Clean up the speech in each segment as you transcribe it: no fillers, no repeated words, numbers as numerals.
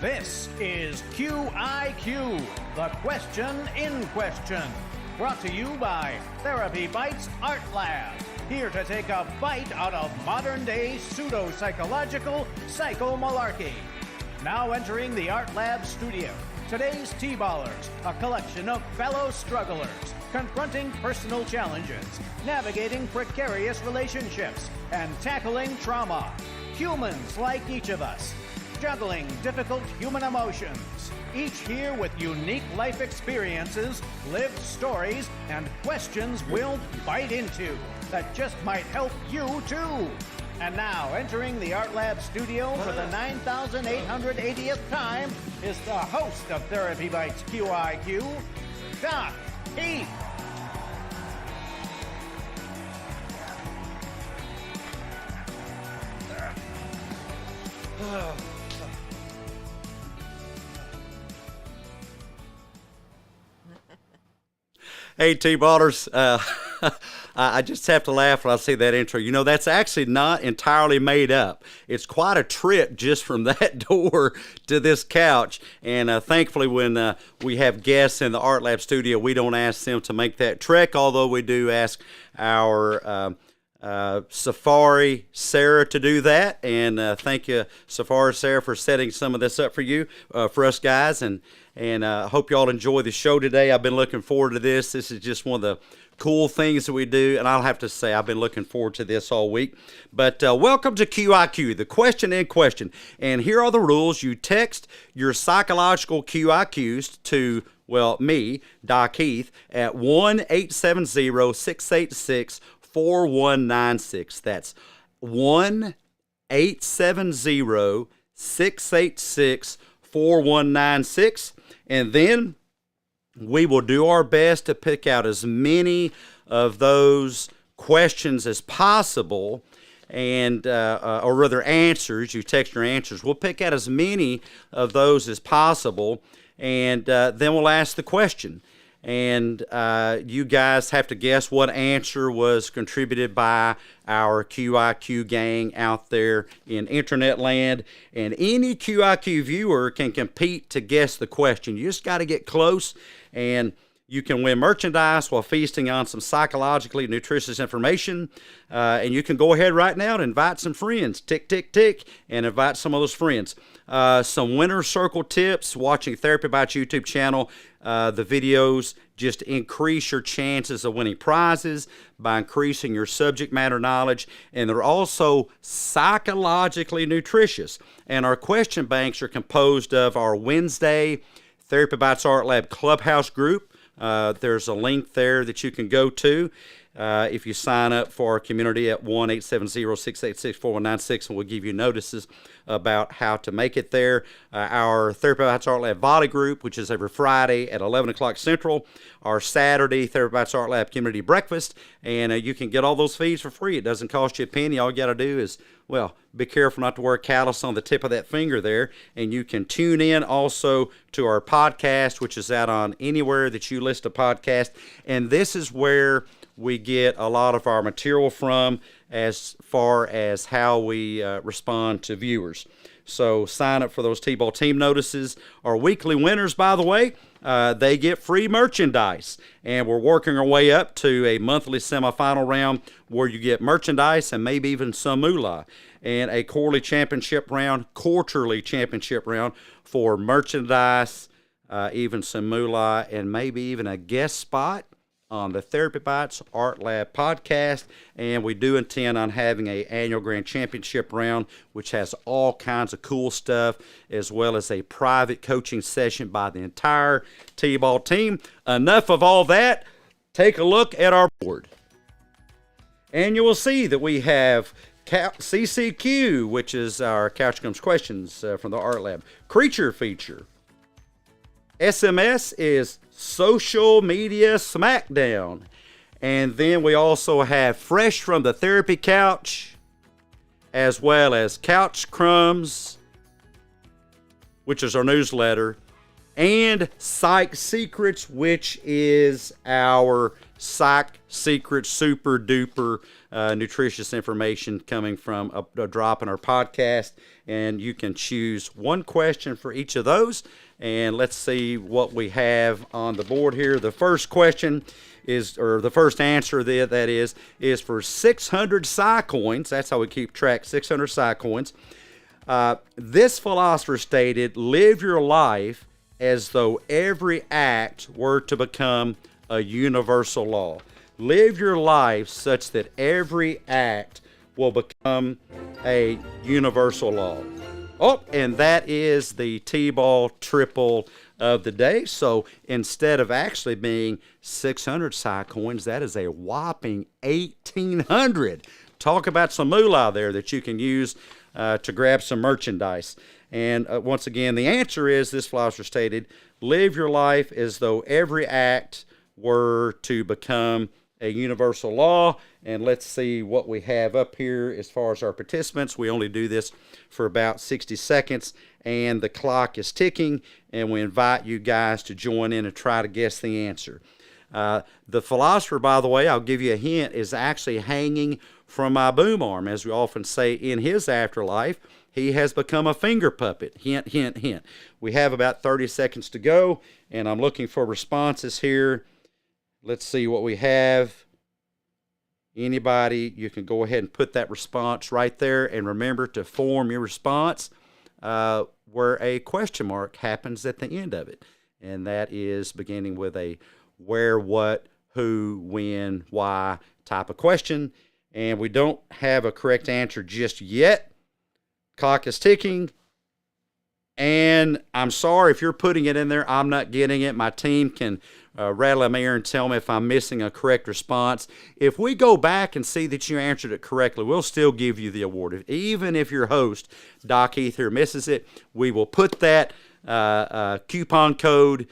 This is Q.i.Q, the question in question. Brought to you by TherapyBites Art Lab. Here to take a bite out of modern-day pseudo-psychological psycho-malarkey. Now entering the Art Lab studio, today's T-Ballers, a collection of fellow strugglers, confronting personal challenges, navigating precarious relationships, and tackling trauma. Humans like each of us, juggling difficult human emotions, each here with unique life experiences, lived stories, and questions we'll bite into that just might help you too. And now, entering the Art Lab studio for the 9,880th time is the host of TherapyBites Q.i.Q, Doc Heath. Hey, T-Ballers, I just have to laugh when I see that intro. You know, that's actually not entirely made up. It's quite a trip just from that door to this couch. And thankfully, when we have guests in the Art Lab studio, we don't ask them to make that trek, although we do ask our Safari Sarah to do that. And thank you, Safari Sarah, for setting some of this up for you, for us guys. And hope you all enjoy the show today. I've been looking forward to this. This is just one of the cool things that we do, and I'll have to say I've been looking forward to this all week. But welcome to Q.i.Q, the question in question. And here are the rules. You text your psychological Q.i.Qs to, well, me, Doc Heath, at 1-870-686-4196. That's 1-870-686-4196. And then we will do our best to pick out as many of those questions as possible, and or rather answers. You text your answers. We'll pick out as many of those as possible, and then we'll ask the question. And you guys have to guess what answer was contributed by our Q.i.Q gang out there in internet land. And any Q.i.Q viewer can compete to guess the question. You just got to get close, and you can win merchandise while feasting on some psychologically nutritious information. And you can go ahead right now and invite some friends. Tick, tick, tick, and invite some of those friends. Some winner's circle tips, watching TherapyBites YouTube channel. The videos just increase your chances of winning prizes by increasing your subject matter knowledge. And they're also psychologically nutritious. And our question banks are composed of our Wednesday TherapyBites Art Lab Clubhouse group. There's a link there that you can go to if you sign up for our community at 1-870-686-4196, and we'll give you notices about how to make it there. Our TherapyBites Art Lab Volley group, which is every Friday at 11 o'clock Central. Our Saturday TherapyBites Art Lab Community Breakfast, and you can get all those feeds for free. It doesn't cost you a penny. All you got to do is, well, be careful not to wear a callus on the tip of that finger there. And you can tune in also to our podcast, which is out on anywhere that you listen to podcasts. And this is where we get a lot of our material from as far as how we respond to viewers. So sign up for those T-Ball team notices. Our weekly winners, by the way, they get free merchandise. And we're working our way up to a monthly semifinal round where you get merchandise and maybe even some moolah. And a quarterly championship round for merchandise, even some moolah, and maybe even a guest spot on the TherapyBites Art Lab podcast. And we do intend on having an annual grand championship round, which has all kinds of cool stuff, as well as a private coaching session by the entire T-Ball team. Enough of all that. Take a look at our board. And you will see that we have CCQ, which is our Couch Comes Questions from the Art Lab Creature feature. SMS is Social Media Smackdown. And then we also have Fresh from the Therapy Couch, as well as Couch Crumbs, which is our newsletter, and Psych Secrets, which is our Psych Secret super duper nutritious information coming from a drop in our podcast. And you can choose one question for each of those. And let's see what we have on the board here. The first question is, or the first answer that is for 600 Psycoins. That's how we keep track, 600 Psycoins. This philosopher stated, live your life as though every act were to become a universal law. Live your life such that every act will become a universal law. Oh, and that is the T-ball triple of the day. So instead of actually being 600 Psycoins, that is a whopping 1,800. Talk about some moolah there that you can use to grab some merchandise. And once again, the answer is, this philosopher stated, live your life as though every act were to become a universal law. And let's see what we have up here as far as our participants. We only do this for about 60 seconds, and the clock is ticking, and we invite you guys to join in and try to guess the answer. The philosopher, by the way, I'll give you a hint, is actually hanging from my boom arm. As we often say, in his afterlife, he has become a finger puppet. Hint, hint, hint. We have about 30 seconds to go, and I'm looking for responses here. Let's see what we have. Anybody, you can go ahead and put that response right there. And remember to form your response where a question mark happens at the end of it. And that is beginning with a where, what, who, when, why type of question. And we don't have a correct answer just yet. Clock is ticking. And I'm sorry if you're putting it in there, I'm not getting it. My team can rattle in my ear and tell me if I'm missing a correct response. If we go back and see that you answered it correctly, we'll still give you the award. Even if your host, Doc Heath here, misses it, we will put that coupon code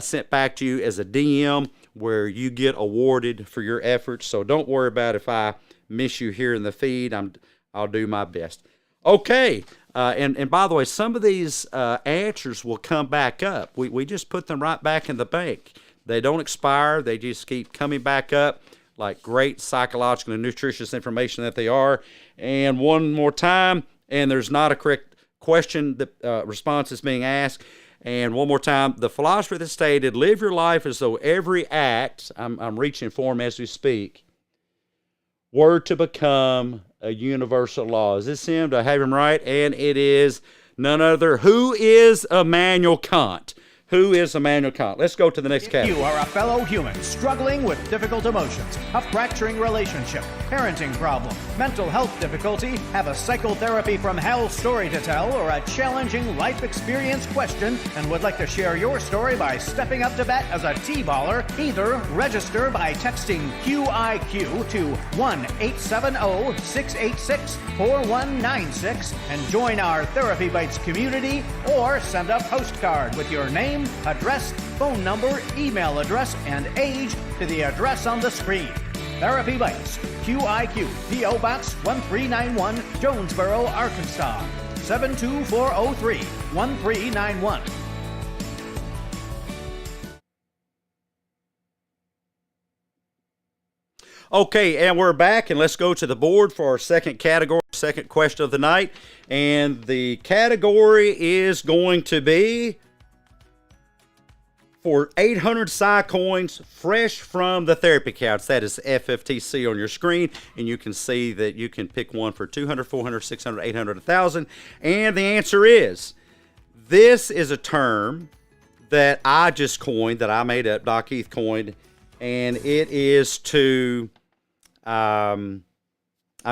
sent back to you as a DM where you get awarded for your efforts. So don't worry about if I miss you here in the feed. I'll do my best. Okay. And by the way, some of these answers will come back up. We just put them right back in the bank. They don't expire. They just keep coming back up like great psychological and nutritious information that they are. And one more time, and there's not a correct question, the response is being asked. And one more time, the philosopher that stated, live your life as though every act, I'm reaching for him as we speak, were to become a universal law. Is this him? Do I have him right? And it is none other. Who is Immanuel Kant? Who is Immanuel Kant? Let's go to the next category. You are a fellow human struggling with difficult emotions, a fracturing relationship, parenting problem, mental health difficulty, have a psychotherapy from hell story to tell, or a challenging life experience question, and would like to share your story by stepping up to bat as a T-baller, either register by texting QiQ to 1-870-686-4196 and join our Therapy Bites community, or send a postcard with your name, address, phone number, email address, and age to the address on the screen. Therapy Bites, Q.i.Q, P.O. Box 1391, Jonesboro, Arkansas, 72403-1391. Okay, and we're back, and let's go to the board for our second category, second question of the night. And the category is going to be for 800 Psycoins, fresh from the Therapy Couch. That is FFTC on your screen, and you can see that you can pick one for 200, 400, 600, 800, 1,000. And the answer is, this is a term that I just coined, that I made up, Doc Heath coined, and it is to, I'm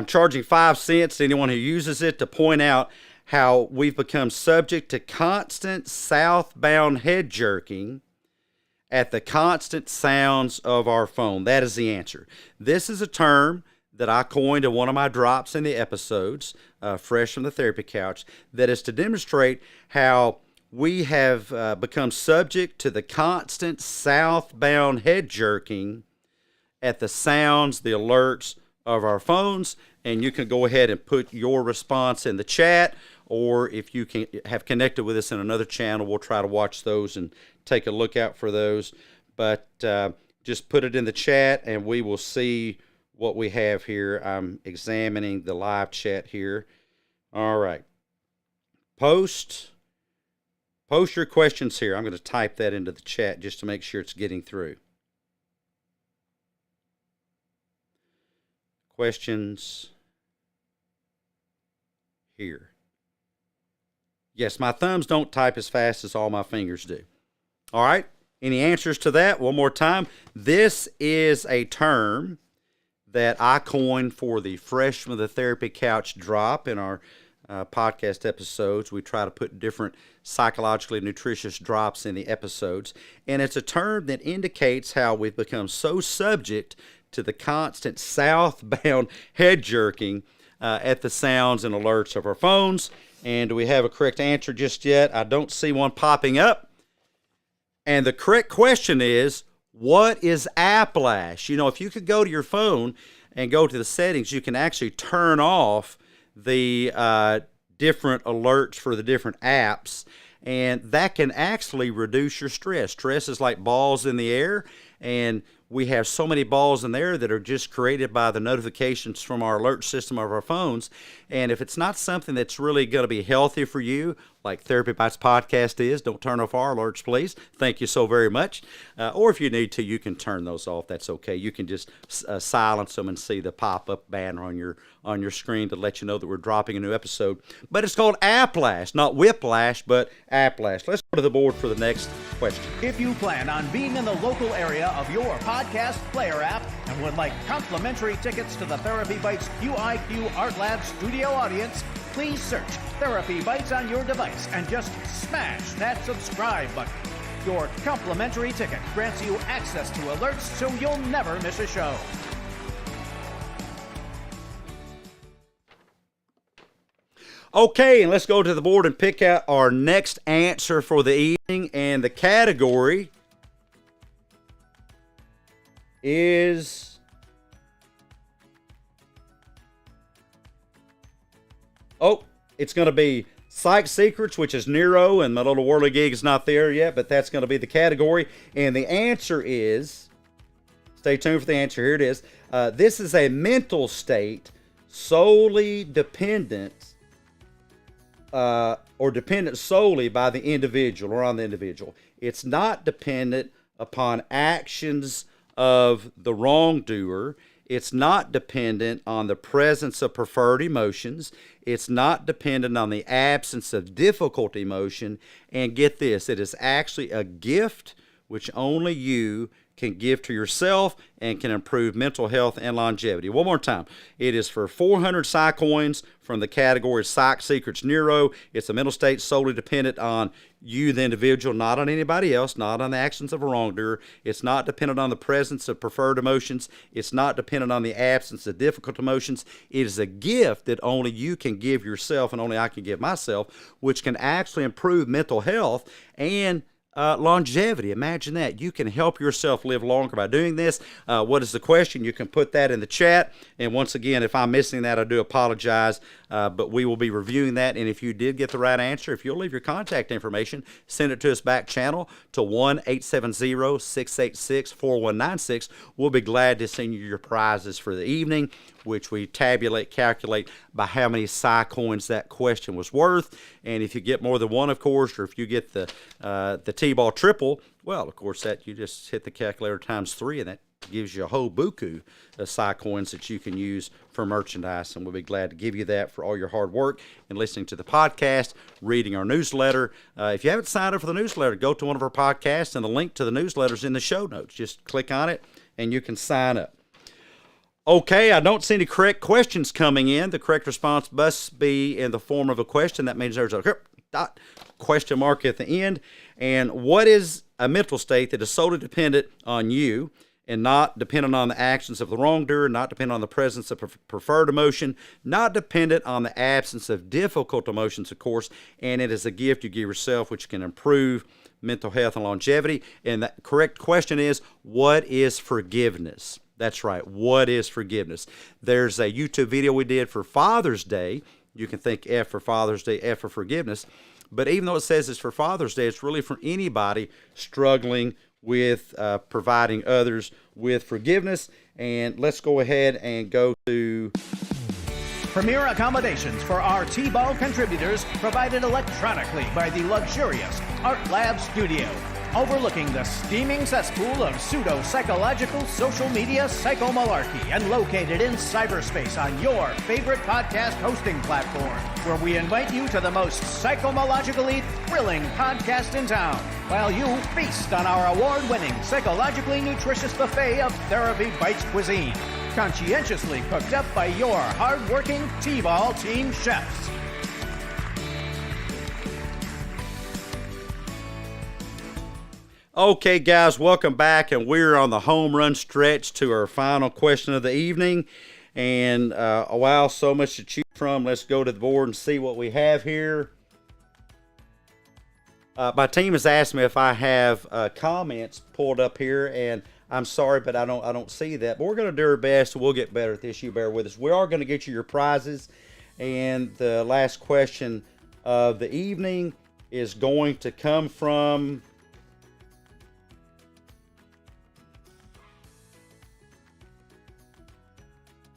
charging 5 cents to anyone who uses it to point out how we've become subject to constant southbound head jerking at the constant sounds of our phone. That is the answer. This is a term that I coined in one of my drops in the episodes, fresh from the Therapy Couch, that is to demonstrate how we have become subject to the constant southbound head jerking at the sounds, the alerts of our phones, and you can go ahead and put your response in the chat, or if you can have connected with us in another channel, we'll try to watch those and take a look out for those. But just put it in the chat, and we will see what we have here. I'm examining the live chat here. All right. Post your questions here. I'm going to type that into the chat just to make sure it's getting through. Questions here. Yes, my thumbs don't type as fast as all my fingers do. All right. Any answers to that? One more time. This is a term that I coined for the Fresh from the Therapy Couch drop in our podcast episodes. We try to put different psychologically nutritious drops in the episodes. And it's a term that indicates how we've become so subject to the constant southbound head jerking at the sounds and alerts of our phones. And do we have a correct answer just yet? I don't see one popping up. And the correct question is, what is Applause? You know, if you could go to your phone and go to the settings, you can actually turn off the different alerts for the different apps, and that can actually reduce your stress. Stress is like balls in the air, and we have so many balls in there that are just created by the notifications from our alert system of our phones. And if it's not something that's really going to be healthy for you, like Therapy Bites podcast is, don't turn off our alerts, please. Thank you so very much. Or if you need to, you can turn those off. That's okay. You can just silence them and see the pop-up banner on your screen to let you know that we're dropping a new episode. But it's called Applause, not whiplash, but Applause. Let's go to the board for the next question. If you plan on being in the local area of your podcast player app and would like complimentary tickets to the Therapy Bites Q.i.Q Art Lab studio audience, please search Therapy Bites on your device and just smash that subscribe button. Your complimentary ticket grants you access to alerts so you'll never miss a show. Okay, and let's go to the board and pick out our next answer for the evening. And the category is it's going to be Psych Secrets, which is Nero, and my little whirly gig is not there yet, but that's going to be the category. And the answer is, stay tuned for the answer, here it is. This is a mental state solely dependent or dependent solely by the individual or on the individual. It's not dependent upon actions of the wrongdoer. It's not dependent on the presence of preferred emotions. It's not dependent on the absence of difficult emotion. And get this, it is actually a gift which only you can give to yourself and can improve mental health and longevity. One more time. It is for 400 Psy coins from the category Psych Secrets Neuro. It's a mental state solely dependent on you, the individual, not on anybody else, not on the actions of a wrongdoer. It's not dependent on the presence of preferred emotions. It's not dependent on the absence of difficult emotions. It is a gift that only you can give yourself and only I can give myself, which can actually improve mental health and longevity. Imagine that. You can help yourself live longer by doing this. What is the question? You can put that in the chat. And once again, if I'm missing that, I do apologize. But we will be reviewing that. And if you did get the right answer, if you'll leave your contact information, send it to us back channel to 1-870-686-4196. We'll be glad to send you your prizes for the evening, which we calculate by how many Psy coins that question was worth. And if you get more than one, of course, or if you get the T-ball triple, well, of course, that you just hit the calculator times 3, and that gives you a whole buku of Psy coins that you can use for merchandise. And we'll be glad to give you that for all your hard work and listening to the podcast, reading our newsletter. If you haven't signed up for the newsletter, go to one of our podcasts, and the link to the newsletter is in the show notes. Just click on it, and you can sign up. Okay, I don't see any correct questions coming in. The correct response must be in the form of a question. That means there's a question mark at the end. And what is a mental state that is solely dependent on you and not dependent on the actions of the wrongdoer, not dependent on the presence of preferred emotion, not dependent on the absence of difficult emotions, of course, and it is a gift you give yourself which can improve mental health and longevity. And the correct question is, what is forgiveness? That's right. What is forgiveness? There's a YouTube video we did for Father's Day. You can think F for Father's Day, F for forgiveness. But even though it says it's for Father's Day, it's really for anybody struggling with providing others with forgiveness. And let's go ahead and go to Premier accommodations for our T-Ball contributors provided electronically by the luxurious Art Lab Studio, overlooking the steaming cesspool of pseudo-psychological social media psychomalarkey and located in cyberspace on your favorite podcast hosting platform, where we invite you to the most psychomalogically thrilling podcast in town, while you feast on our award-winning psychologically nutritious buffet of TherapyBites cuisine, conscientiously cooked up by your hard-working T-Ball team chefs. Okay, guys, welcome back, and we're on the home run stretch to our final question of the evening. And wow, so much to choose from. Let's go to the board and see what we have here. My team has asked me if I have comments pulled up here, and I'm sorry, but I don't see that. But we're going to do our best, and we'll get better at this. You bear with us. We are going to get you your prizes, and the last question of the evening is going to come from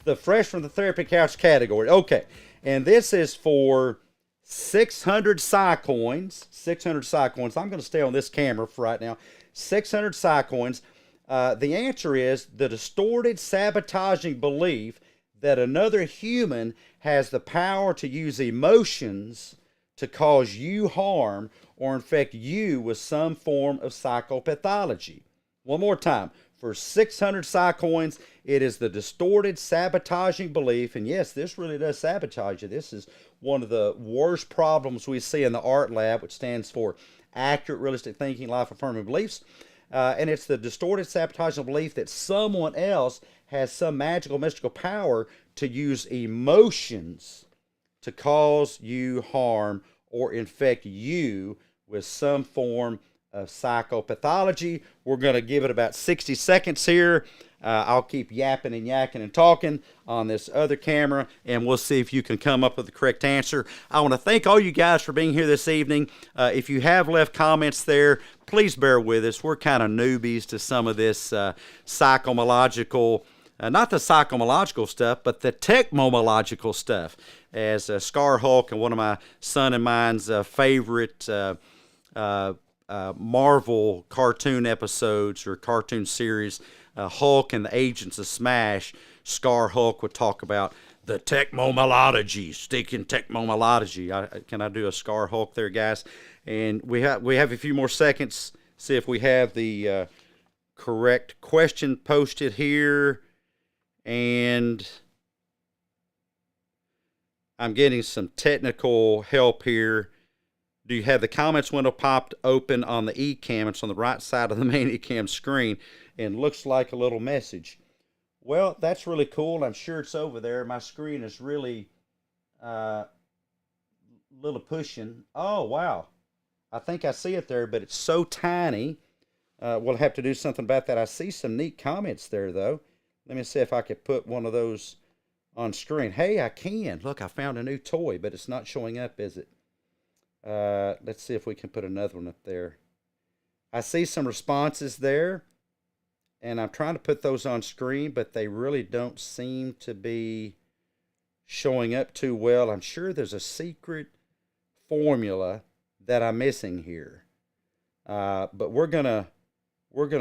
the Fresh from the Therapy Couch category. Okay, and this is for 600 Psycoins. 600 Psycoins. I'm going to stay on this camera for right now. 600 Psycoins. The answer is the distorted, sabotaging belief that another human has the power to use emotions to cause you harm or infect you with some form of psychopathology. One more time. For 600 Psycoins, it is the distorted, sabotaging belief, and yes, this really does sabotage you. This is one of the worst problems we see in the ART lab, which stands for Accurate, Realistic Thinking, Life-Affirming Beliefs. And it's the distorted, sabotaging belief that someone else has some magical, mystical power to use emotions to cause you harm or infect you with some form of psychopathology. We're going to give it about 60 seconds here. I'll keep yapping and yakking and talking on this other camera, and we'll see if you can come up with the correct answer. I want to thank all you guys for being here this evening. If you have left comments there, please bear with us. We're kind of newbies to some of this psychomological, not the psychomological stuff, but the technomological stuff. As Scar Hulk and one of my son and mine's favorite Marvel cartoon episodes or cartoon series, Hulk and the Agents of Smash, Scar Hulk would talk about the technomology, sticking technomology. Can I do a Scar Hulk there, guys? And we have a few more seconds. See if we have the correct question posted here. And I'm getting some technical help here. Do you have the comments window popped open on the eCam? It's on the right side of the main eCam screen and looks like a little message. Well, that's really cool. I'm sure it's over there. My screen is really little pushing. Oh, wow. I think I see it there, but it's so tiny. We'll have to do something about that. I see some neat comments there, though. Let me see if I could put one of those on screen. Hey, I can. Look, I found a new toy, but it's not showing up, is it? Let's see if we can put another one up there. I see some responses there, and I'm trying to put those on screen, but they really don't seem to be showing up too well. I'm sure there's a secret formula that I'm missing here. But we're gonna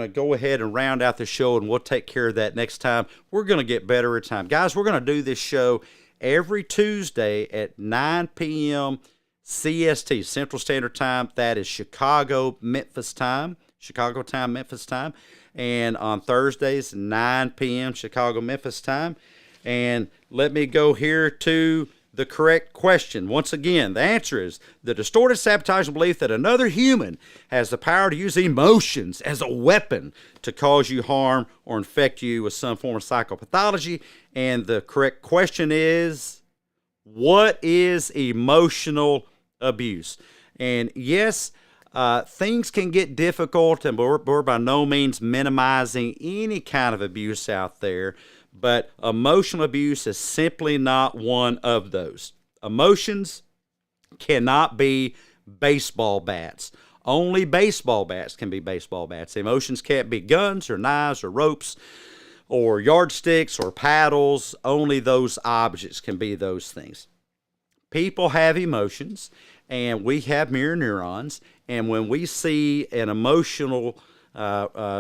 go ahead and round out the show, and we'll take care of that next time. We're gonna get better at time. Guys, we're gonna do this show every Tuesday at 9 p.m. CST, Central Standard Time. That is Chicago time, Memphis time. And on Thursdays, 9 p.m. Chicago, Memphis time. And let me go here to the correct question. Once again, the answer is the distorted, sabotaging belief that another human has the power to use emotions as a weapon to cause you harm or infect you with some form of psychopathology. And the correct question is, what is emotional abuse? And yes, things can get difficult, and we're by no means minimizing any kind of abuse out there, but emotional abuse is simply not one of those. Emotions cannot be baseball bats. Only baseball bats can be baseball bats. Emotions can't be guns or knives or ropes or yardsticks or paddles. Only those objects can be those things. People have emotions, and we have mirror neurons, and when we see an emotional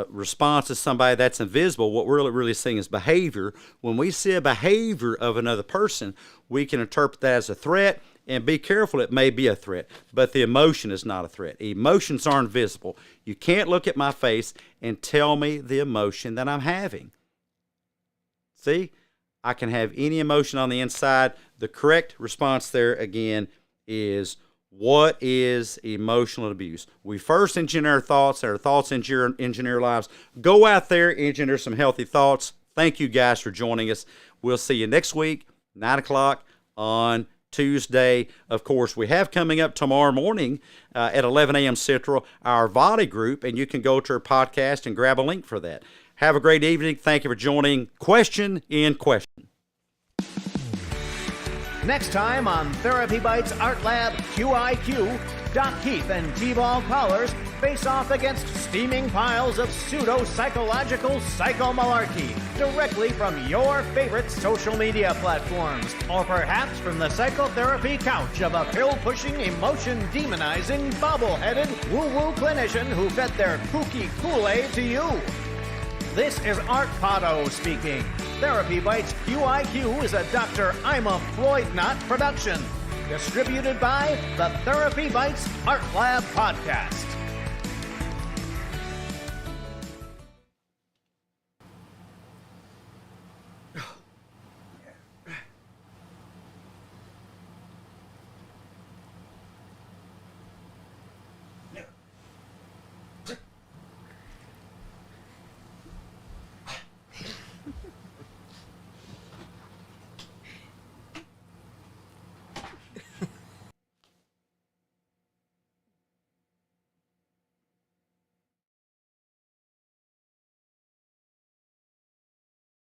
response to somebody that's invisible, what we're really seeing is behavior. When we see a behavior of another person, we can interpret that as a threat, and be careful, it may be a threat, but the emotion is not a threat. Emotions aren't visible. You can't look at my face and tell me the emotion that I'm having. See, I can have any emotion on the inside. The correct response there, again, is what is emotional abuse? We first engineer our thoughts engineer lives. Go out there, engineer some healthy thoughts. Thank you guys for joining us. We'll see you next week, 9 o'clock on Tuesday. Of course, we have coming up tomorrow morning at 11 a.m. Central, our Volley group, and you can go to our podcast and grab a link for that. Have a great evening. Thank you for joining Question in Question. Next time on Therapy Bites Art Lab Q.i.Q, Doc Keith and T-ball callers face off against steaming piles of pseudo-psychological psychomalarkey directly from your favorite social media platforms, or perhaps from the psychotherapy couch of a pill-pushing, emotion-demonizing, bobble-headed, woo-woo clinician who fed their kooky Kool-Aid to you. This is Art Potto speaking. Therapy Bites Q.i.Q is a Dr. I'm a Floyd Knott production. Distributed by the Therapy Bites Art Lab Podcast.